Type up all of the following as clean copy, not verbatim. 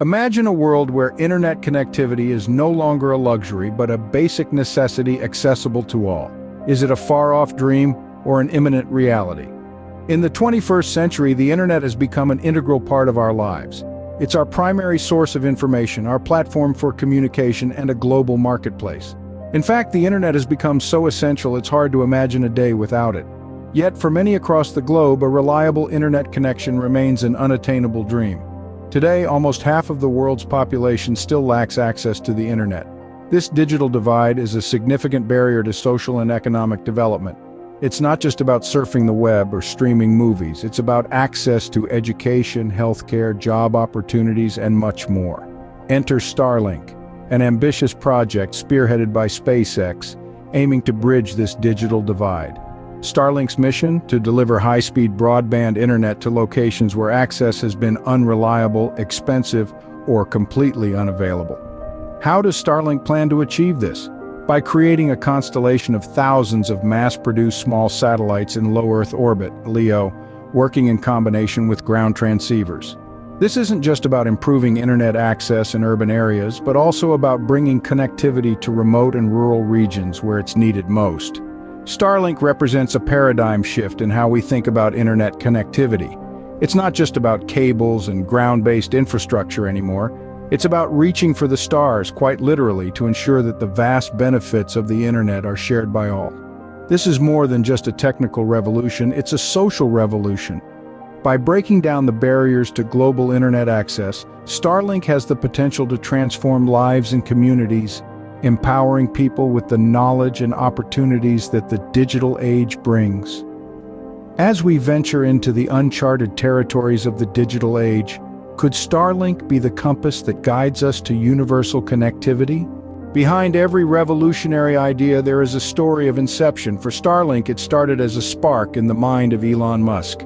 Imagine a world where internet connectivity is no longer a luxury but a basic necessity accessible to all. Is it a far-off dream or an imminent reality? In the 21st century, the internet has become an integral part of our lives. It's our primary source of information, our platform for communication, and a global marketplace. In fact, the internet has become so essential it's hard to imagine a day without it. Yet, for many across the globe, a reliable internet connection remains an unattainable dream. Today, almost half of the world's population still lacks access to the internet. This digital divide is a significant barrier to social and economic development. It's not just about surfing the web or streaming movies, it's about access to education, healthcare, job opportunities, and much more. Enter Starlink, an ambitious project spearheaded by SpaceX, aiming to bridge this digital divide. Starlink's mission? To deliver high-speed broadband internet to locations where access has been unreliable, expensive, or completely unavailable. How does Starlink plan to achieve this? By creating a constellation of thousands of mass-produced small satellites in low Earth orbit, LEO, working in combination with ground transceivers. This isn't just about improving internet access in urban areas, but also about bringing connectivity to remote and rural regions where it's needed most. Starlink represents a paradigm shift in how we think about internet connectivity. It's not just about cables and ground-based infrastructure anymore. It's about reaching for the stars, quite literally, to ensure that the vast benefits of the internet are shared by all. This is more than just a technical revolution, it's a social revolution. By breaking down the barriers to global internet access, Starlink has the potential to transform lives and communities, empowering people with the knowledge and opportunities that the digital age brings. As we venture into the uncharted territories of the digital age, could Starlink be the compass that guides us to universal connectivity? Behind every revolutionary idea there is a story of inception. For Starlink, it started as a spark in the mind of Elon Musk.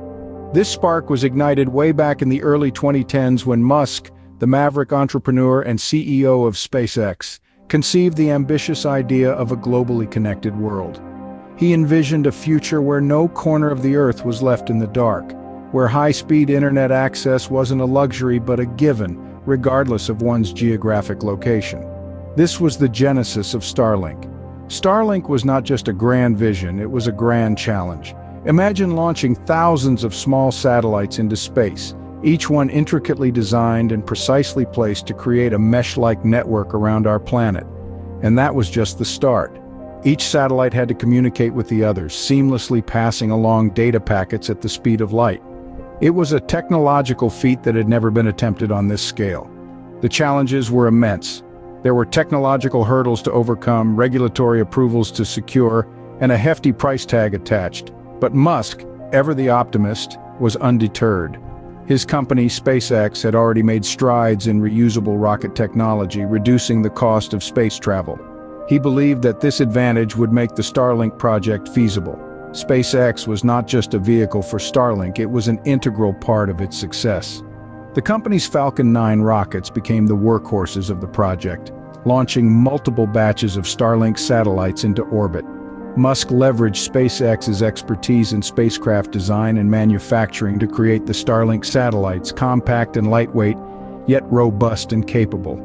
This spark was ignited way back in the early 2010s when Musk, the maverick entrepreneur and CEO of SpaceX, conceived the ambitious idea of a globally connected world. He envisioned a future where no corner of the Earth was left in the dark, where high-speed internet access wasn't a luxury but a given, regardless of one's geographic location. This was the genesis of Starlink. Starlink was not just a grand vision, it was a grand challenge. Imagine launching thousands of small satellites into space, each one intricately designed and precisely placed to create a mesh-like network around our planet. And that was just the start. Each satellite had to communicate with the others, seamlessly passing along data packets at the speed of light. It was a technological feat that had never been attempted on this scale. The challenges were immense. There were technological hurdles to overcome, regulatory approvals to secure, and a hefty price tag attached. But Musk, ever the optimist, was undeterred. His company, SpaceX, had already made strides in reusable rocket technology, reducing the cost of space travel. He believed that this advantage would make the Starlink project feasible. SpaceX was not just a vehicle for Starlink, it was an integral part of its success. The company's Falcon 9 rockets became the workhorses of the project, launching multiple batches of Starlink satellites into orbit. Musk leveraged SpaceX's expertise in spacecraft design and manufacturing to create the Starlink satellites, compact and lightweight, yet robust and capable.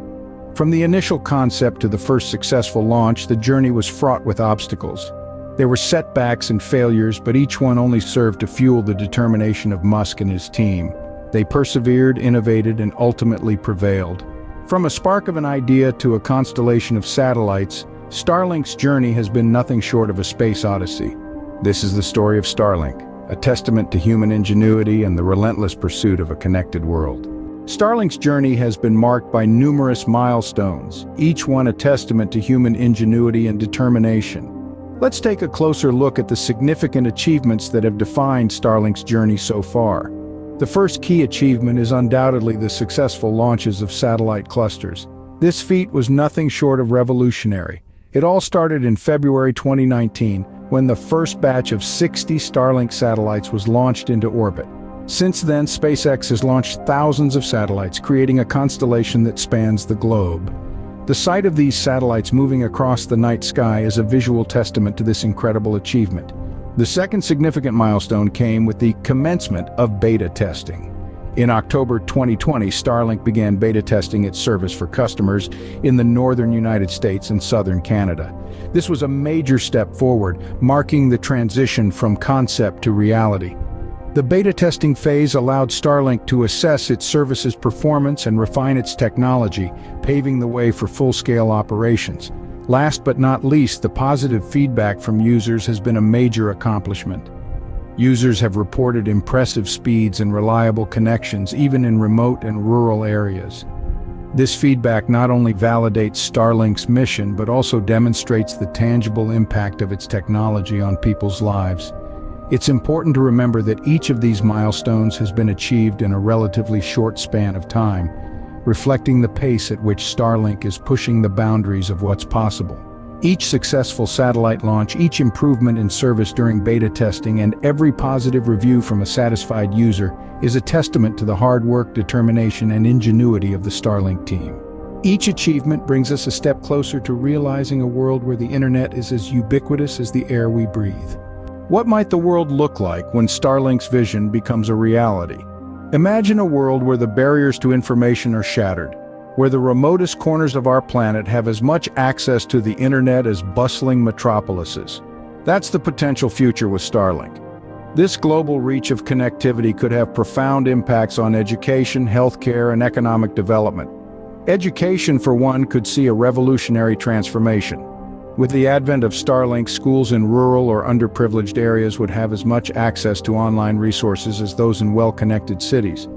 From the initial concept to the first successful launch, the journey was fraught with obstacles. There were setbacks and failures, but each one only served to fuel the determination of Musk and his team. They persevered, innovated, and ultimately prevailed. From a spark of an idea to a constellation of satellites, Starlink's journey has been nothing short of a space odyssey. This is the story of Starlink, a testament to human ingenuity and the relentless pursuit of a connected world. Starlink's journey has been marked by numerous milestones, each one a testament to human ingenuity and determination. Let's take a closer look at the significant achievements that have defined Starlink's journey so far. The first key achievement is undoubtedly the successful launches of satellite clusters. This feat was nothing short of revolutionary. It all started in February 2019, when the first batch of 60 Starlink satellites was launched into orbit. Since then, SpaceX has launched thousands of satellites, creating a constellation that spans the globe. The sight of these satellites moving across the night sky is a visual testament to this incredible achievement. The second significant milestone came with the commencement of beta testing. In October 2020, Starlink began beta testing its service for customers in the northern United States and southern Canada. This was a major step forward, marking the transition from concept to reality. The beta testing phase allowed Starlink to assess its service's performance and refine its technology, paving the way for full-scale operations. Last but not least, the positive feedback from users has been a major accomplishment. Users have reported impressive speeds and reliable connections, even in remote and rural areas. This feedback not only validates Starlink's mission, but also demonstrates the tangible impact of its technology on people's lives. It's important to remember that each of these milestones has been achieved in a relatively short span of time, reflecting the pace at which Starlink is pushing the boundaries of what's possible. Each successful satellite launch, each improvement in service during beta testing, and every positive review from a satisfied user is a testament to the hard work, determination, and ingenuity of the Starlink team. Each achievement brings us a step closer to realizing a world where the internet is as ubiquitous as the air we breathe. What might the world look like when Starlink's vision becomes a reality? Imagine a world where the barriers to information are shattered, where the remotest corners of our planet have as much access to the internet as bustling metropolises. That's the potential future with Starlink. This global reach of connectivity could have profound impacts on education, healthcare, and economic development. Education, for one, could see a revolutionary transformation. With the advent of Starlink, schools in rural or underprivileged areas would have as much access to online resources as those in well-connected cities.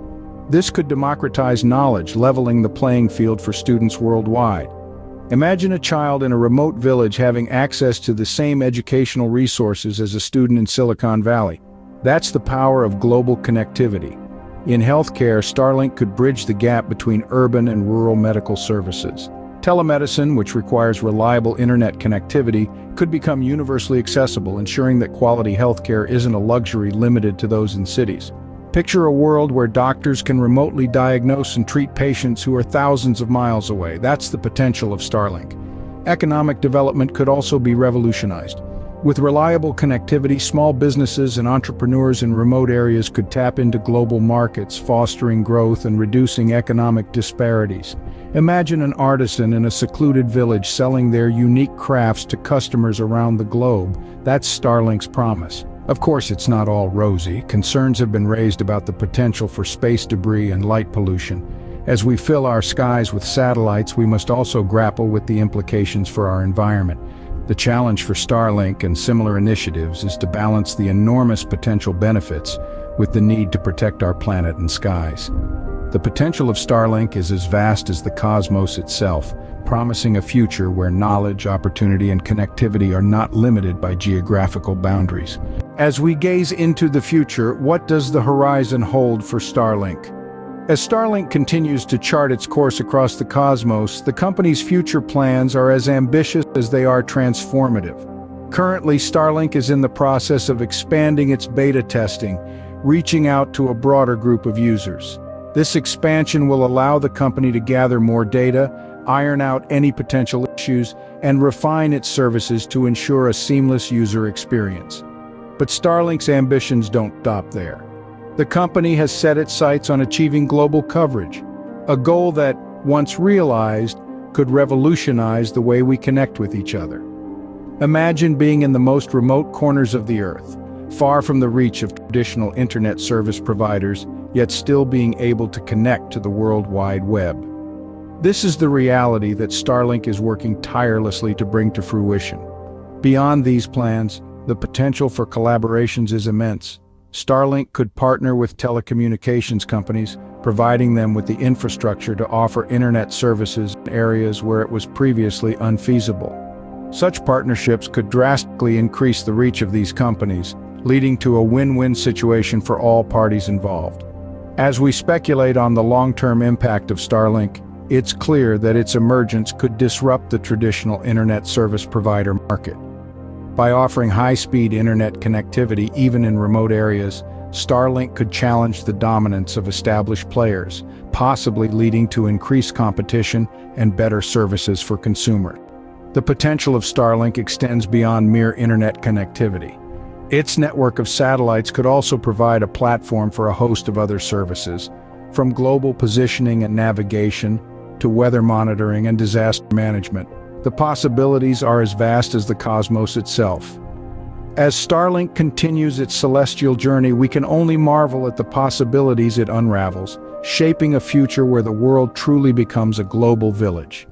This could democratize knowledge, leveling the playing field for students worldwide. Imagine a child in a remote village having access to the same educational resources as a student in Silicon Valley. That's the power of global connectivity. In healthcare, Starlink could bridge the gap between urban and rural medical services. Telemedicine, which requires reliable internet connectivity, could become universally accessible, ensuring that quality healthcare isn't a luxury limited to those in cities. Picture a world where doctors can remotely diagnose and treat patients who are thousands of miles away. That's the potential of Starlink. Economic development could also be revolutionized. With reliable connectivity, small businesses and entrepreneurs in remote areas could tap into global markets, fostering growth and reducing economic disparities. Imagine an artisan in a secluded village selling their unique crafts to customers around the globe. That's Starlink's promise. Of course, it's not all rosy. Concerns have been raised about the potential for space debris and light pollution. As we fill our skies with satellites, we must also grapple with the implications for our environment. The challenge for Starlink and similar initiatives is to balance the enormous potential benefits with the need to protect our planet and skies. The potential of Starlink is as vast as the cosmos itself, promising a future where knowledge, opportunity, and connectivity are not limited by geographical boundaries. As we gaze into the future, what does the horizon hold for Starlink? As Starlink continues to chart its course across the cosmos, the company's future plans are as ambitious as they are transformative. Currently, Starlink is in the process of expanding its beta testing, reaching out to a broader group of users. This expansion will allow the company to gather more data, iron out any potential issues, and refine its services to ensure a seamless user experience. But Starlink's ambitions don't stop there. The company has set its sights on achieving global coverage, a goal that, once realized, could revolutionize the way we connect with each other. Imagine being in the most remote corners of the Earth, far from the reach of traditional internet service providers, yet still being able to connect to the World Wide Web. This is the reality that Starlink is working tirelessly to bring to fruition. Beyond these plans, the potential for collaborations is immense. Starlink could partner with telecommunications companies, providing them with the infrastructure to offer internet services in areas where it was previously unfeasible. Such partnerships could drastically increase the reach of these companies, leading to a win-win situation for all parties involved. As we speculate on the long-term impact of Starlink, it's clear that its emergence could disrupt the traditional internet service provider market. By offering high-speed internet connectivity even in remote areas, Starlink could challenge the dominance of established players, possibly leading to increased competition and better services for consumers. The potential of Starlink extends beyond mere internet connectivity. Its network of satellites could also provide a platform for a host of other services, From global positioning and navigation to weather monitoring and disaster management, the possibilities are as vast as the cosmos itself. As Starlink continues its celestial journey, we can only marvel at the possibilities it unravels, shaping a future where the world truly becomes a global village.